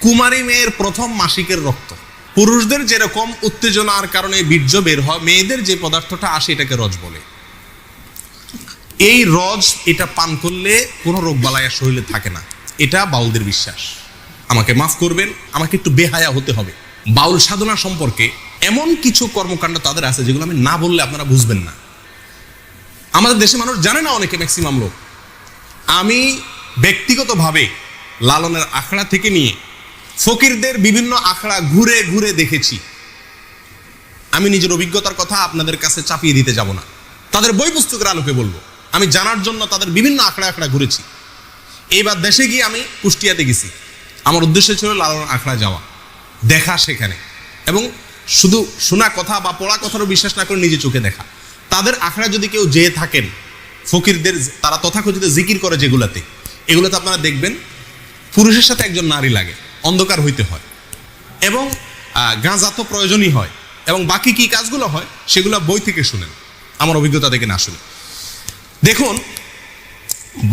কুমারী মেয়ের প্রথম মাসিকের রক্ত। পুরুষদের যেরকম উত্তেজনার কারণে বীর্য বের হয়, মেয়েদের যে পদার্থটা আসে এটাকে রজ বলে। এই রজ এটা পান করলে কোনো রোগবালাই আর শরীরে থাকে না, এটা বাউলদের বিশ্বাস। আমাকে মাফ করবেন, আমাকে একটু বেহায়া হতে হবে। বাউল সাধনা সম্পর্কে এমন কিছু কর্মকাণ্ড তাদের আছে যেগুলো আমি না বললে আপনারা বুঝবেন না। আমাদের দেশে মানুষ জানে না, অনেকে ম্যাক্সিমাম লোক। আমি ব্যক্তিগতভাবে লালনের আখড়া থেকে নিয়ে ফকিরদের বিভিন্ন আখড়া ঘুরে ঘুরে দেখেছি। আমি নিজের অভিজ্ঞতার কথা আপনাদের কাছে চাপিয়ে দিতে যাব না, তাদের বই পুস্তকের আলোকে বলবো। আমি জানার জন্য তাদের বিভিন্ন আখড়া আখড়া ঘুরেছি। এইবার দেশে গিয়ে আমি কুষ্টিয়াতে গেছি। আমার উদ্দেশ্য ছিল লালন আখড়া যাওয়া, দেখা সেখানে, এবং শুধু শোনা কথা বা পড়া কথারও বিশ্বাস না করে নিজে চোখে দেখা। তাদের আখড়া যদি কেউ যেয়ে থাকেন, ফকিরদের তারা তথাকথিত জিকির করে যেগুলাতে, এগুলোতে আপনারা দেখবেন পুরুষের সাথে একজন নারী লাগে, অন্ধকার হইতে হয়, এবং গাঁজা তো প্রয়োজনই হয়, এবং বাকি কি কাজগুলো হয় সেগুলো বই থেকে শুনেন, আমার অভিজ্ঞতা থেকে না শুনে। দেখুন,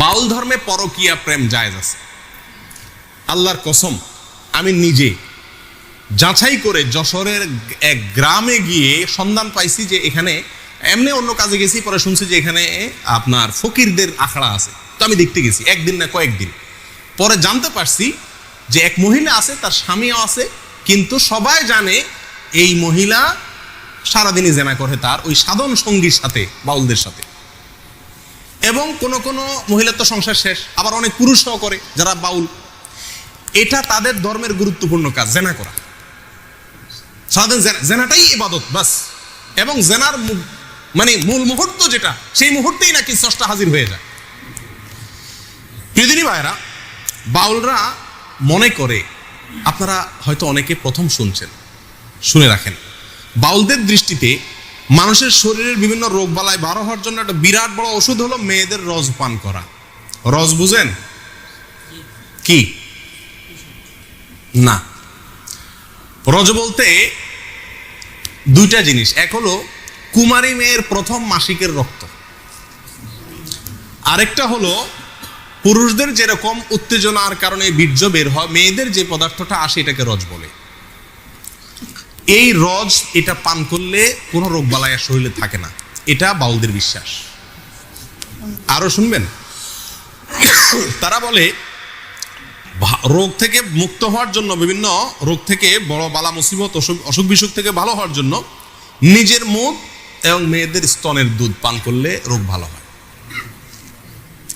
বাউল ধর্মে পরকীয়া প্রেম জায়েজ আছে। আল্লাহর কসম, আমি নিজে যাচাই করে যশোরের এক গ্রামে গিয়ে সন্ধান পাইছি যে এখানে, এমনি অন্য কাজে গেছি, পরে শুনছি যে এখানে আপনার ফকিরদের আখড়া আছে। তো আমি দেখতে গেছি, একদিন না কয়েকদিন পরে জানতে পারছি যে এক মহিলা আছে, তার স্বামীও আছে, কিন্তু সবাই জানে এই মহিলা সারাদিনই জেনা করে তার ওই সাধন সঙ্গীর সাথে, বাউলদের সাথে। এবং কোন কোন মহিলার তো সংসার শেষ, আবার অনেক পুরুষও করে যারা বাউল। এটা তাদের ধর্মের গুরুত্বপূর্ণ কাজ, জেনা করা। সারাদিন জেনাটাই ইবাদত বাস। এবং জেনার মানে মূল মুহূর্ত যেটা, সেই মুহূর্তেই নাকি স্রষ্টা হাজির হয়ে যায়। প্রিয়দিনী ভাইরা, বাউলরা মনে করে, আপনারা হয়তো অনেকে প্রথম শুনছেন, শুনে রাখেন, বাউলদের দৃষ্টিতে মানুষের শরীরের বিভিন্ন রোগ বালাই বারো হওয়ার জন্য একটা বিরাট বড় ওষুধ হলো মেয়েদের রজ পান করা। রজ বুঝেন কি? না, রজ বলতে দুইটা জিনিস। এক হলো কুমারী মেয়ের প্রথম মাসিকের রক্ত, আরেকটা হলো পুরুষদের যেরকম উত্তেজনার কারণে বীর্য বের হয়, মেয়েদের যে পদার্থটা আসে এটাকে রজ বলে। এই রজ এটা পান করলে কোনো রোগবালাই আর শরীরে থাকে না, এটা বাউলদের বিশ্বাস। আরো শুনবেন, তারা বলে রোগ থেকে মুক্ত হওয়ার জন্য, বিভিন্ন রোগ থেকে, বড় বালা মুসিবত, অসুখ বিসুখ থেকে ভালো হওয়ার জন্য নিজের মুখ এবং মেয়েদের স্তনের দুধ পান করলে রোগ ভালো হয়।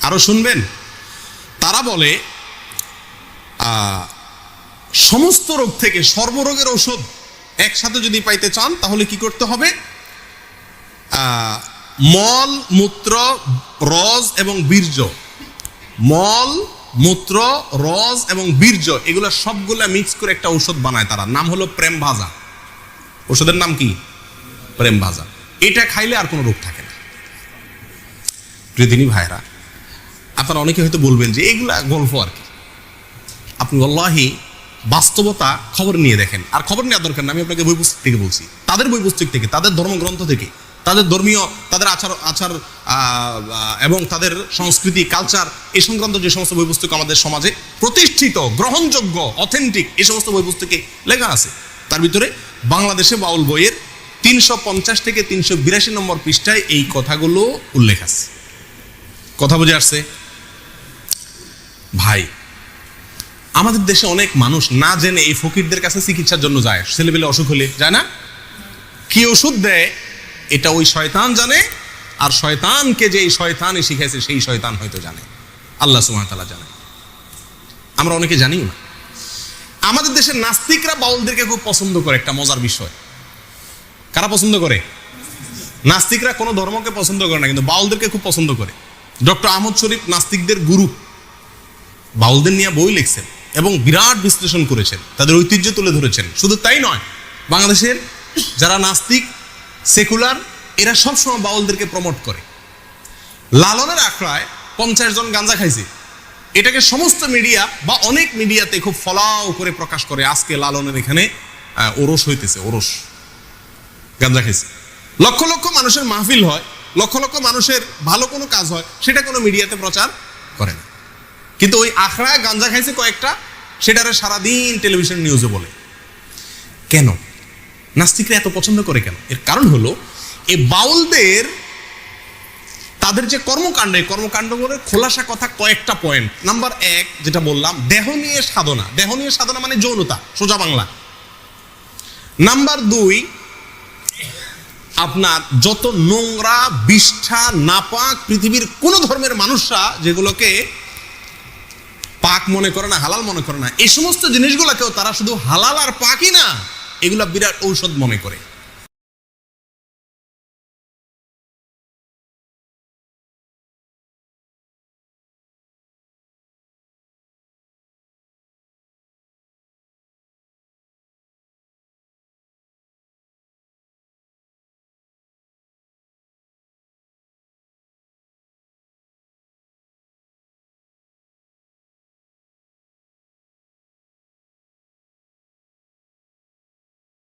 আরো শুনবেন, তারা বলে সমস্ত রোগ থেকে সর্বরোগের ঔষধ একসাথে যদি পাইতে চান তাহলে কি করতে হবে? মল, মূত্র, রজ এবং বীর্য, মল, মূত্র, রজ এবং বীর্য, এগুলো সবগুলা মিক্স করে একটা ঔষধ বানায় তারা, নাম হলো প্রেম ভাজা। ওষুধের নাম কি? প্রেম ভাজা। এটা খাইলে আর কোনো রোগ থাকে না। প্রিয়দিনী ভাইরা, আপনারা অনেকে হয়তো বলবেন যে এগুলা গল্প আর কি। আপনি আল্লাহি বাস্তবতা খবর নিয়ে দেখেন, আর খবর নেওয়ার দরকার না, আমি আপনাকে বই পুস্তক থেকে বলছি, তাদের বই পুস্তক থেকে, তাদের ধর্মগ্রন্থ থেকে, তাদের ধর্মীয়, তাদের আচার এবং তাদের সংস্কৃতি, কালচার, এই সংক্রান্ত যে সমস্ত বই পুস্তক আমাদের সমাজে প্রতিষ্ঠিত, গ্রহণযোগ্য, অথেন্টিক, এই সমস্ত বই পুস্তকে লেখা আছে। তার ভিতরে বাংলাদেশে বাউল বইয়ের 350 থেকে 382 নম্বর পৃষ্ঠায় এই কথাগুলো উল্লেখ আছে। কথা বুঝে আসছে ভাই? আমাদের দেশে অনেক মানুষ না জেনে এই ফকিরদের কাছে চিকিৎসার জন্য যায়, ছেলেবেলে অসুখ হলে যায় না, কি ওষুধ দেয় এটা ওই শয়তান জানে, আর শয়তানকে যে এই শয়তানই শিখাইছে সেই শয়তান হয়তো জানে, আল্লাহ সুবহানাহু ওয়া তাআলা জানে, আমরা অনেকে জানিও না। আমাদের দেশের নাস্তিকরা বাউলদেরকে খুব পছন্দ করে, একটা মজার বিষয়। কারা পছন্দ করে? নাস্তিকরা কোনো ধর্মকে পছন্দ করে না, কিন্তু বাউলদেরকে খুব পছন্দ করে। ডক্টর আহমদ শরীফ নাস্তিকদের গুরু, বাউলদের নিয়ে বই লিখছেন এবং বিরাট বিশ্লেষণ করেছেন, তাদের ঐতিহ্য তুলে ধরেছেন। শুধু তাই নয়, বাংলাদেশের যারা নাস্তিক, সেকুলার, এরা সবসময় বাউলদেরকে প্রমোট করে। লালনের আখড়ায় 50 জন গাঁজা খাইছে, এটাকে সমস্ত মিডিয়া বা অনেক মিডিয়াতে খুব ফলাও করে প্রকাশ করে, আজকে লালনের এখানে ওরস হইতেছে, ওরস, গাঁজা খাইছে। লক্ষ লক্ষ মানুষের মাহফিল হয়, লক্ষ লক্ষ মানুষের ভালো কোনো কাজ হয়, সেটা কোনো মিডিয়াতে প্রচার করে না। কিন্তু ওই আখড়ায় গাঁজা খাইছে কয়েকটা, সেটারে সারাদিন টেলিভিশন নিউজে বলে। কেন নাস্তিকরা এত পছন্দ করে কেন? এর কারণ হলো এই বাউলদের তাদের যে কর্মকাণ্ড, এই কর্মকাণ্ডগুলোর খোলাসা কথা কয়েকটা পয়েন্ট। নাম্বার 1 যেটা বললাম, দেহ নিয়ে সাধনা। দেহ নিয়ে সাধনা মানে যৌনতা, সোজা বাংলা। নাম্বার 2, আপনার যত নোংরা, বিষ্ঠা, নাপাক পৃথিবীর কোন ধর্মের মানুষরা যেগুলোকে পাক মনে করে না, হালাল মনে করে না, এই সমস্ত জিনিসগুলোকেও তারা শুধু হালাল আর পাকই না, এগুলা বিরাট ঔষধ মনে করে।